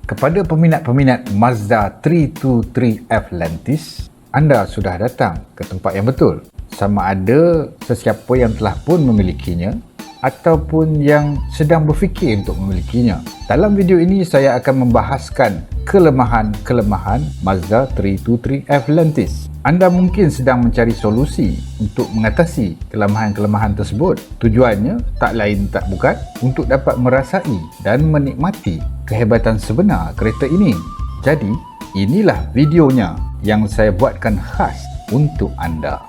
Kepada peminat-peminat Mazda 323F Lantis, anda sudah datang ke tempat yang betul. Sama ada sesiapa yang telah pun memilikinya ataupun yang sedang berfikir untuk memilikinya. Dalam video ini saya akan membahaskan kelemahan-kelemahan Mazda 323F Lantis. Anda mungkin sedang mencari solusi untuk mengatasi kelemahan-kelemahan tersebut. Tujuannya tak lain tak bukan untuk dapat merasai dan menikmati kehebatan sebenar kereta ini. Jadi, inilah videonya yang saya buatkan khas untuk anda.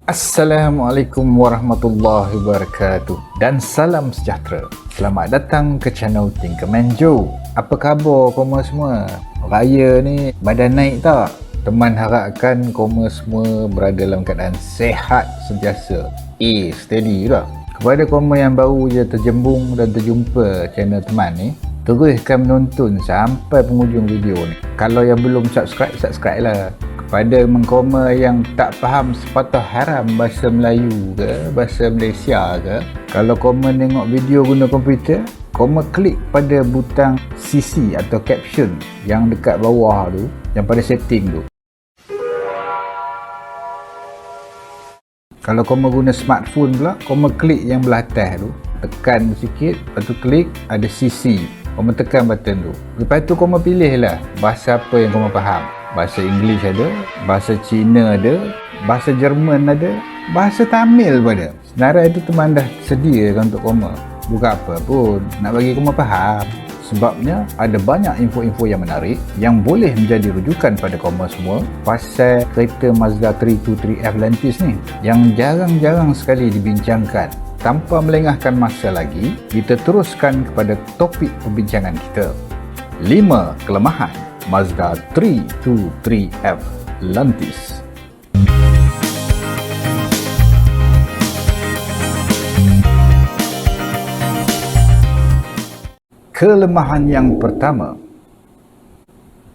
Assalamualaikum warahmatullahi wabarakatuh dan salam sejahtera. Selamat datang ke channel Tinkerman Joe. Apa khabar korma semua? Raya ni badan naik tak? Teman harapkan korma semua berada dalam keadaan sehat sentiasa. Steady lah. Kepada korma yang baru je terjembung dan terjumpa channel teman ni, teruskan menonton sampai penghujung video ni. Kalau yang belum subscribe lah. Pada mengkoma yang tak faham sepatah haram bahasa Melayu ke, bahasa Malaysia ke, kalau koma tengok video guna komputer, koma klik pada butang CC atau caption yang dekat bawah tu, yang pada setting tu. Kalau koma guna smartphone pula, koma klik yang belah atas tu, tekan sikit, lepas tu klik ada CC, koma tekan button tu. Lepas tu koma pilih lah bahasa apa yang koma faham. Bahasa English ada, bahasa Cina ada, bahasa Jerman ada, bahasa Tamil pun ada. Senarai itu teman dah sediakan untuk koma. Bukan apa pun, nak bagi koma faham. Sebabnya ada banyak info-info yang menarik yang boleh menjadi rujukan pada koma semua pasal kereta Mazda 323F Lantis ni yang jarang-jarang sekali dibincangkan. Tanpa melengahkan masa lagi, kita teruskan kepada topik perbincangan kita. 5 kelemahan Mazda 323F Lantis. Kelemahan yang pertama,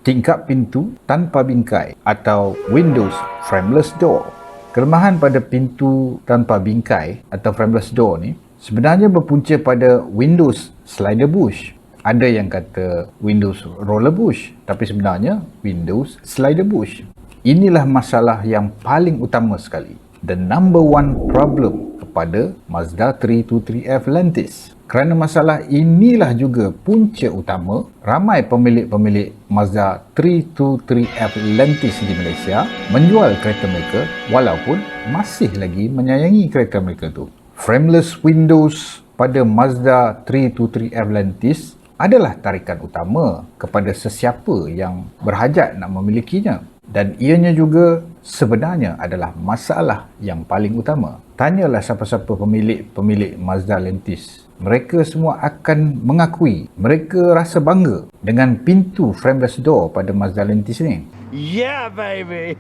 tingkap pintu tanpa bingkai atau Windows Frameless Door. Kelemahan pada pintu tanpa bingkai atau frameless door ni sebenarnya berpunca pada Windows Slider Bush. Ada yang kata Windows Roller Bush, tapi sebenarnya Windows Slider Bush. Inilah masalah yang paling utama sekali. The number one problem kepada Mazda 323F Lantis. Kerana masalah inilah juga punca utama ramai pemilik-pemilik Mazda 323F Lantis di Malaysia menjual kereta mereka walaupun masih lagi menyayangi kereta mereka tu. Frameless windows pada Mazda 323F Lantis adalah tarikan utama kepada sesiapa yang berhajat nak memilikinya, dan ianya juga sebenarnya adalah masalah yang paling utama. Tanyalah siapa-siapa pemilik Mazda Lantis. Mereka semua akan mengakui mereka rasa bangga dengan pintu frameless door pada Mazda Lantis ni. Yeah baby.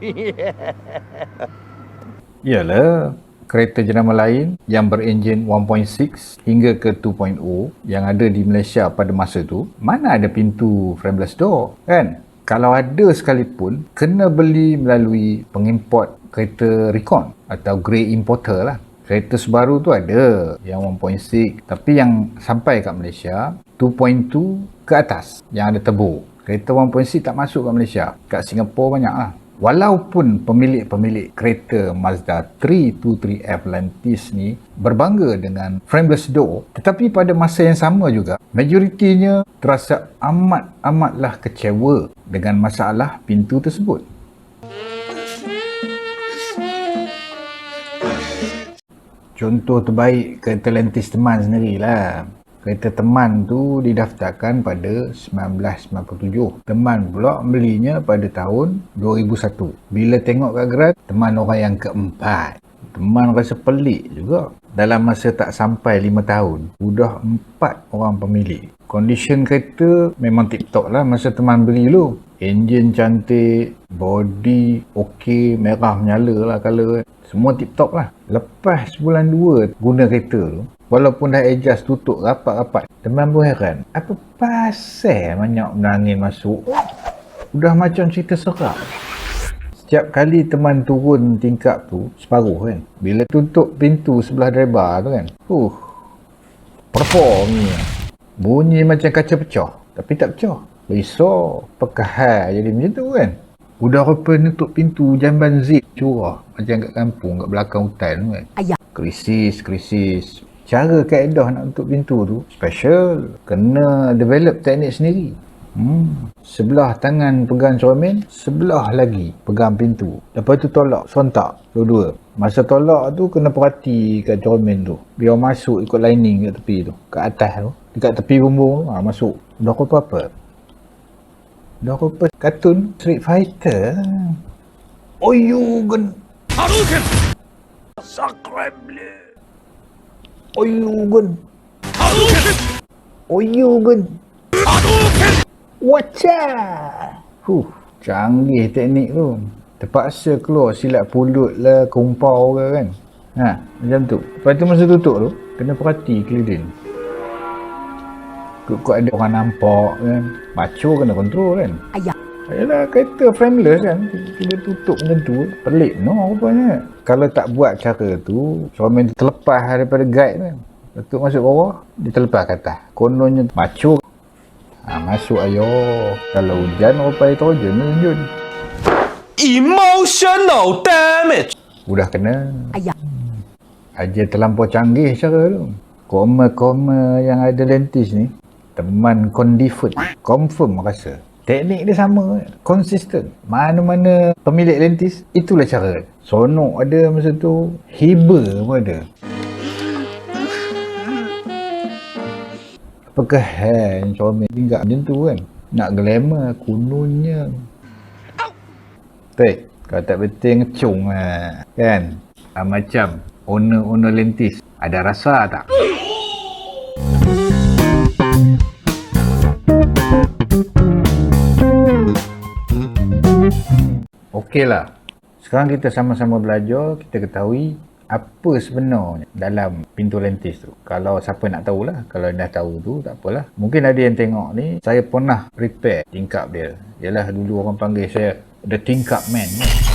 Yalah, kereta jenama lain yang berenjin 1.6 hingga ke 2.0 yang ada di Malaysia pada masa tu, mana ada pintu frameless door, kan? Kalau ada sekalipun, kena beli melalui pengimport kereta recon atau grey importer lah. Kereta Subaru tu ada yang 1.6, tapi yang sampai kat Malaysia 2.2 ke atas yang ada turbo. Kereta 1.6 tak masuk kat Malaysia. Kat Singapura banyak lah. Walaupun pemilik kereta Mazda 323F Lantis ni berbangga dengan frameless door, tetapi pada masa yang sama juga, majoritinya terasa amatlah kecewa dengan masalah pintu tersebut. Contoh terbaik kereta Lantis teman sendirilah. Kereta teman tu didaftarkan pada 1997. Teman pula belinya pada tahun 2001. Bila tengok kat geran, teman orang yang keempat. Teman rasa pelik juga. Dalam masa tak sampai 5 tahun, sudah 4 orang pemilik. Condition kereta memang tip-top lah masa teman beli dulu. Enjin cantik, body okey, merah menyala lah colour. Semua tip-top lah. Lepas bulan 2 guna kereta tu, walaupun dah adjust tutup rapat-rapat, teman pun heran. Apa pasal banyak angin masuk? Udah macam cerita seram. Setiap kali teman turun tingkap tu, separuh kan. Bila tutup pintu sebelah driver tu kan. Perform ni. Bunyi macam kaca pecah. Tapi tak pecah. Risau. Pekahai jadi macam tu kan. Udah rupa nutup pintu jamban zip curah. Macam kat kampung, kat belakang hutan tu kan. Krisis. Cara kaedah nak tutup pintu tu special. Kena develop teknik sendiri. Sebelah tangan pegang cermin, sebelah lagi pegang pintu. Lepas tu tolak sontak dua-dua. Masa tolak tu kena perhati kat cermin tu. Biar masuk ikut lining kat tepi tu. Kat atas tu. Dekat tepi bumbung tu, masuk. Dah rupa apa? Dah rupa kartun Street Fighter. Oyugen. Hadouken! Sacre bleu! Oyugen. Hadouken! Oyugen. Hadouken! Wacha! Canggih teknik tu. Terpaksa keluar silat pulut lah, kumpau ke kan. Macam tu. Lepas tu masa tutup tu, kena perhati keliling. Kok ada orang nampak kan. Macho kena kontrol kan. Yalah, kereta frameless kan. Bila tutup macam tu, pelik no rupanya. Kalau tak buat cara tu, cermin terlepas daripada guide kan. Tutup masuk bawah, dia terlepas ke atas. Kononnya macho. Masuk ayo. Kalau hujan rupa nitrogen ni Jun. Emotional damage! Udah kena. Aja terlampau canggih cara tu. Koma-koma yang ada lentis ni, teman Condifoot confirm rasa. Teknik dia sama, konsisten. Mana-mana pemilik lentis, itulah cara. Sonok ada masa tu, hiba pun ada. Apakah hand cermin tinggal macam tu kan. Nak glamour, kununnya. Kalau tak betul ngecung lah. Kan? Macam owner lentis. Ada rasa tak? Okeylah. Sekarang kita sama-sama belajar, kita ketahui apa sebenarnya dalam pintu lentis tu. Kalau siapa nak tahulah, kalau dah tahu tu tak apalah. Mungkin ada yang tengok ni, saya pernah repair tingkap dia. Yalah, dulu orang panggil saya the tingkap man.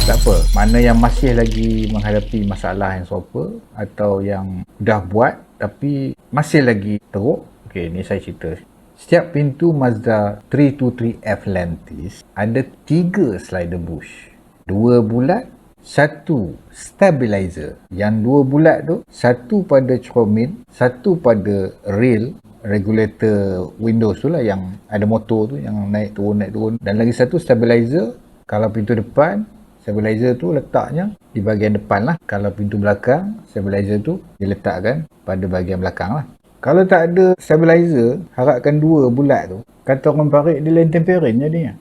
Tak apa, mana yang masih lagi menghadapi masalah yang serupa atau yang dah buat tapi masih lagi teruk. Okey, ni saya cerita. Setiap pintu Mazda 323F lentis ada 3 slider bush. 2 bulat, 1 stabilizer. Yang 2 bulat tu, 1 pada cermin, 1 pada rail regulator Windows tu lah, yang ada motor tu yang naik turun, dan lagi 1 stabilizer. Kalau pintu depan, stabilizer tu letaknya di bahagian depan lah. Kalau pintu belakang, stabilizer tu diletakkan pada bahagian belakang lah. Kalau tak ada stabilizer, harapkan 2 bulat tu, kata orang parik, dia lain temperin jadinya.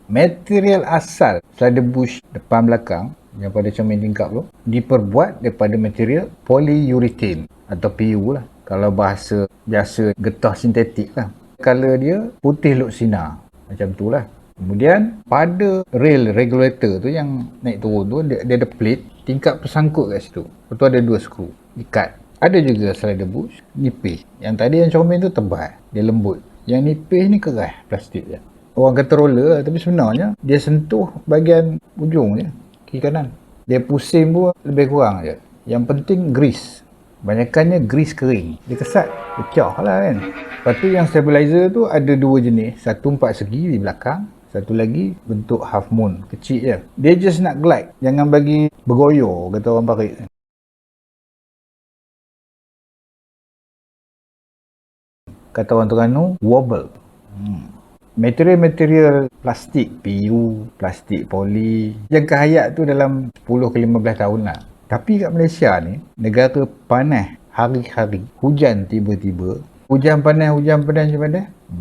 Material asal slider bush depan belakang yang pada cermin tingkap tu diperbuat daripada material polyurethane atau PU lah. Kalau bahasa biasa, getah sintetik lah. Color dia putih luk sinar. Macam tu lah. Kemudian pada rail regulator tu yang naik turun tu, dia ada plate, tingkap tersangkut kat situ. Lepas tu ada 2 skru ikat. Ada juga slider bush nipis. Yang tadi yang cermin tu tebal, dia lembut. Yang nipis ni keras, plastik je. Orang kata roller, tapi sebenarnya dia sentuh bahagian ujung je, kiri kanan. Dia pusing pun lebih kurang je. Yang penting grease. Banyakannya grease kering. Dia kesat, pecah lah kan. Lepas tu yang stabilizer tu ada 2 jenis. Satu 4 segi di belakang, satu lagi bentuk half moon, kecil je. Dia just nak glide, jangan bagi bergoyor, kata orang parik. Kata orang Terengganu, wobble. Material plastik, PU, plastik poli, jangka hayat tu dalam 10 ke 15 tahun lah. Tapi kat Malaysia ni, negara panas hari-hari, hujan tiba-tiba, hujan panas,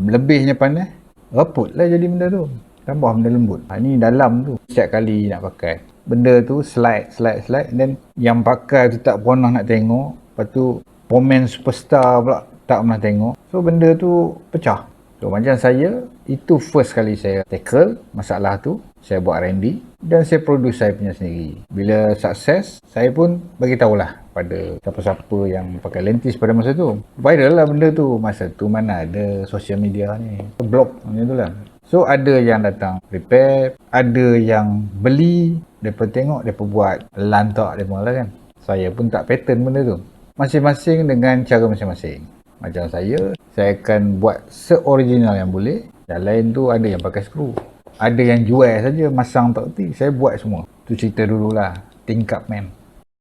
lebihnya panas, reput lah jadi benda tu. Tambah benda lembut. Ni dalam tu, setiap kali nak pakai. Benda tu slide, dan yang pakai tu tak pernah nak tengok. Lepas tu, komen superstar pula tak pernah tengok. So benda tu pecah. So macam saya, itu first kali saya tackle masalah tu. Saya buat R&D dan saya produce saya punya sendiri. Bila sukses, saya pun bagi tahulah pada siapa-siapa yang pakai lentis pada masa tu. Viral lah benda tu. Masa tu mana ada social media ni. Blog macam tu lah. So ada yang datang repair, ada yang beli, mereka tengok, mereka buat lantak mereka lah kan. Saya pun tak pattern benda tu. Masing-masing dengan cara masing-masing. Macam saya akan buat se-original yang boleh. Yang lain tu ada yang pakai skru. Ada yang jual saja, masang tak erti. Saya buat semua. Tu cerita dululah. Tingkap man.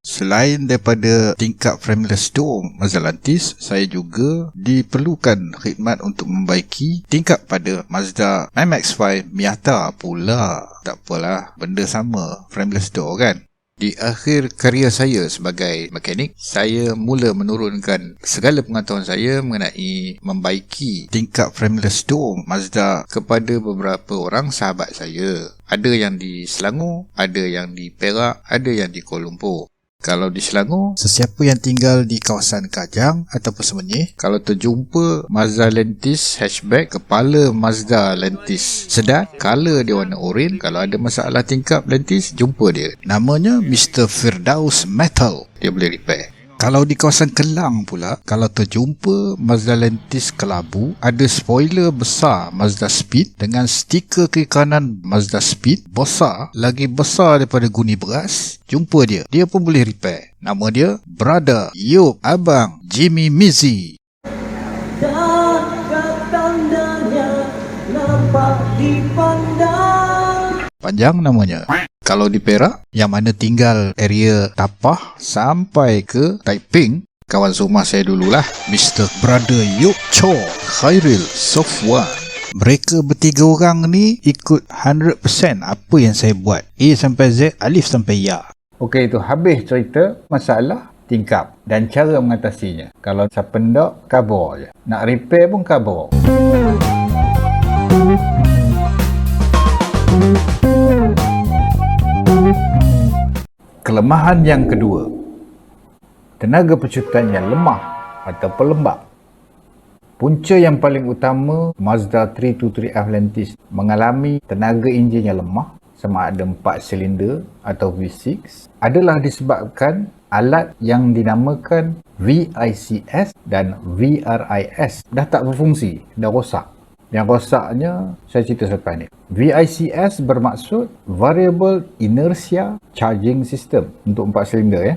Selain daripada tingkap frameless door Mazda Lantis, saya juga diperlukan khidmat untuk membaiki tingkap pada Mazda MX-5 Miata pula. Tak apalah, benda sama, frameless door kan. Di akhir karya saya sebagai mekanik, saya mula menurunkan segala pengetahuan saya mengenai membaiki tingkap frameless door Mazda kepada beberapa orang sahabat saya. Ada yang di Selangor, ada yang di Perak, ada yang di Kuala Lumpur. Kalau di Selangor, sesiapa yang tinggal di kawasan Kajang ataupun Semenyih, kalau terjumpa Mazda Lantis hatchback, kepala Mazda Lantis sedan, color dia warna oranye, kalau ada masalah tingkap Lantis, jumpa dia. Namanya Mr. Firdaus Metal. Dia boleh repair. Kalau di kawasan Kelang pula, kalau terjumpa Mazda Lantis Kelabu, ada spoiler besar Mazda Speed dengan stiker kiri kanan Mazda Speed besar, lagi besar daripada guni beras, jumpa dia. Dia pun boleh repair. Nama dia Brother Yop Abang Jimmy Mizi. Dan tandanya nampak dipandang. Panjang namanya. Kalau di Perak, yang mana tinggal area Tapah sampai ke Taiping, kawan rumah saya dululah, Mr. Brother Yop Cho Khairil Sofwan. Mereka bertiga orang ni ikut 100% apa yang saya buat. A sampai Z, alif sampai ya. Okey, itu habis cerita masalah tingkap dan cara mengatasinya. Kalau siapa ndak, kabur je. Nak repair pun kabur. Kelemahan yang kedua, tenaga pecutan yang lemah atau pelembab. Punca yang paling utama Mazda 323F Lantis mengalami tenaga enjin yang lemah, sama ada 4 silinder atau V6, adalah disebabkan alat yang dinamakan VICS dan VRIS dah tak berfungsi, dah rosak. Yang rosaknya saya cerita selepas ni. VICS bermaksud Variable Inertia Charging System untuk 4 silinder ya.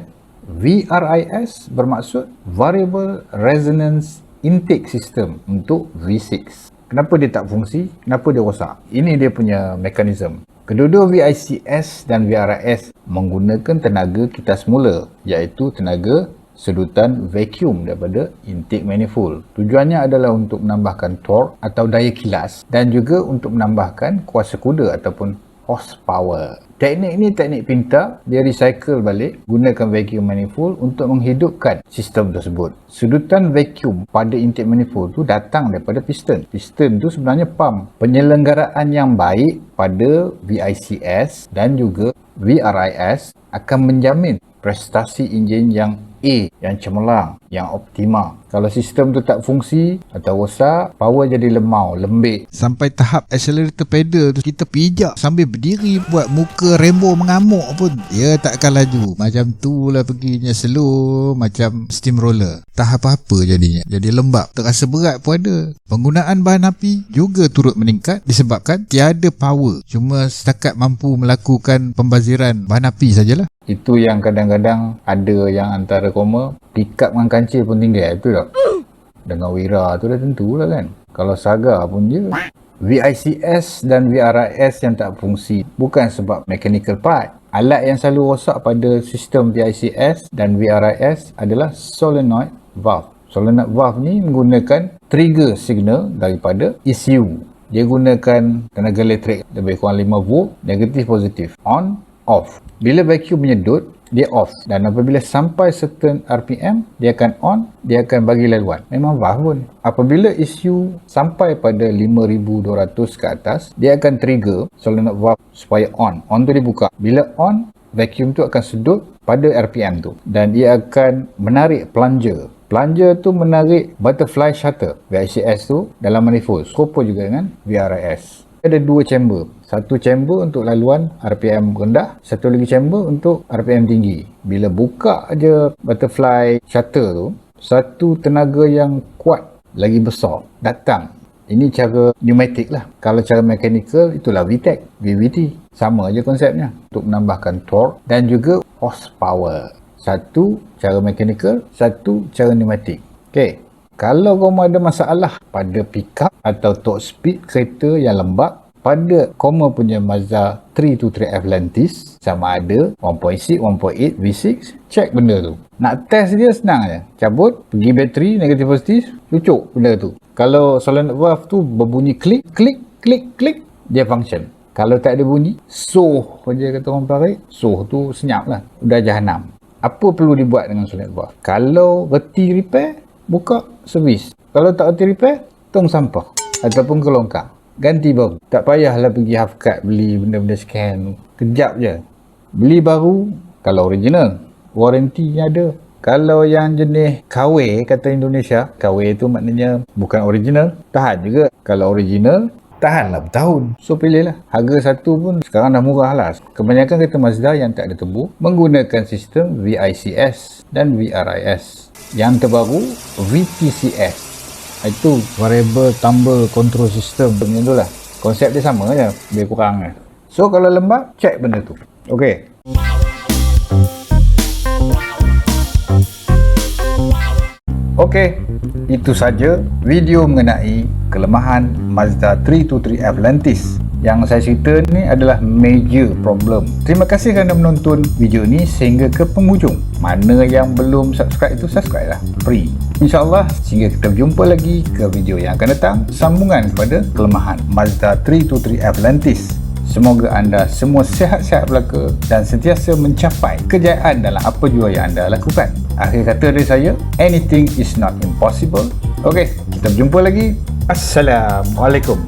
VRIS bermaksud Variable Resonance Intake System untuk V6. Kenapa dia tak fungsi? Kenapa dia rosak? Ini dia punya mekanisme. Kedua-dua VICS dan VRIS menggunakan tenaga kita semula, iaitu tenaga sedutan vacuum daripada intake manifold. Tujuannya adalah untuk menambahkan torque atau daya kilas dan juga untuk menambahkan kuasa kuda ataupun horsepower. Teknik ini teknik pintar, dia recycle balik, gunakan vacuum manifold untuk menghidupkan sistem tersebut. Sedutan vacuum pada intake manifold tu datang daripada piston. Piston tu sebenarnya pump. Penyelenggaraan yang baik pada VICS dan juga VRIS akan menjamin prestasi enjin yang A, yang cemerlang, yang optima. Kalau sistem tu tak fungsi atau rosak, power jadi lemau, lembik. Sampai tahap accelerator pedal tu kita pijak sambil berdiri buat muka Rambo mengamuk pun dia takkan laju. Macam tu lah perginya, slow macam steamroller. Tak apa-apa jadinya. Jadi lembab. Terasa berat pun ada. Penggunaan bahan api juga turut meningkat disebabkan tiada power. Cuma setakat mampu melakukan pembaziran bahan api sajalah. Itu yang kadang-kadang ada yang antara koma pick-up dengan kancil pun tinggal, betul tak? Dengan Wira tu dah tentulah kan. Kalau Saga pun je. VICS dan VRIS yang tak fungsi bukan sebab mechanical part. Alat yang selalu rosak pada sistem VICS dan VRIS adalah solenoid valve. Solenoid valve ni menggunakan trigger signal daripada ECU. Dia gunakan tenaga elektrik lebih kurang 5 volt, negatif positif, on, off. Bila vacuum menyedut, dia off. Dan apabila sampai certain RPM, dia akan on, dia akan bagi laluan. Memang valve pun. Apabila ECU sampai pada 5200 ke atas, dia akan trigger solenoid valve supaya on. On tu dibuka. Bila on, vacuum tu akan sedut pada RPM tu. Dan ia akan menarik plunger Plunger tu menarik butterfly shutter VICS tu dalam manifold. Skopor juga dengan VRIS. Ada dua chamber. Satu chamber untuk laluan RPM rendah, satu lagi chamber untuk RPM tinggi. Bila buka aja butterfly shutter tu, satu tenaga yang kuat lagi besar datang. Ini cara pneumatik lah. Kalau cara mechanical itulah VTEC, VVT. Sama aja konsepnya untuk menambahkan torque dan juga horsepower. Satu cara mechanical, satu cara pneumatik. Okey. Kalau kamu ada masalah pada pickup atau top speed kereta yang lembab pada kamu punya Mazda 323F Lantis, sama ada 1.6, 1.8, V6, cek benda tu. Nak test dia senang je. Cabut, pergi bateri, negatif positif, lucuk benda tu. Kalau solenoid valve tu berbunyi klik, klik, klik, klik, dia function. Kalau tak ada bunyi, soh je kata orang Paris, soh tu senyap lah. Udah jahanam. Apa perlu dibuat dengan solenoid valve? Kalau reti repair, buka servis. Kalau tak reti repair, tong sampah ataupun ke longkang. Ganti baru. Tak payahlah pergi half cut beli benda-benda scan. Kejap je. Beli baru kalau original. Warantinya ada. Kalau yang jenis KW kata Indonesia, KW tu maknanya bukan original, tahan juga. Kalau original, tahanlah bertahun. So pilihlah. Harga satu pun sekarang dah murah lah. Kebanyakan kereta Mazda yang tak ada tebu menggunakan sistem VICS dan VRIS. Yang terbaru VTCS. Itu variable tumble control system. Macam tu lah. Konsep dia sama je, lebih kurang lah. So kalau lembab, cek benda tu. Okey. Okey, itu saja video mengenai kelemahan Mazda 323F Lantis. Yang saya cerita ni adalah major problem. Terima kasih kerana menonton video ni sehingga ke penghujung. Mana yang belum subscribe itu subscribe lah, free. InsyaAllah sehingga kita berjumpa lagi ke video yang akan datang, sambungan kepada kelemahan Mazda 323F Lantis. Semoga anda semua sihat-sihat belaka dan sentiasa mencapai kejayaan dalam apa jua yang anda lakukan. Akhir kata dari saya, anything is not impossible. Okey, kita berjumpa lagi. Assalamualaikum.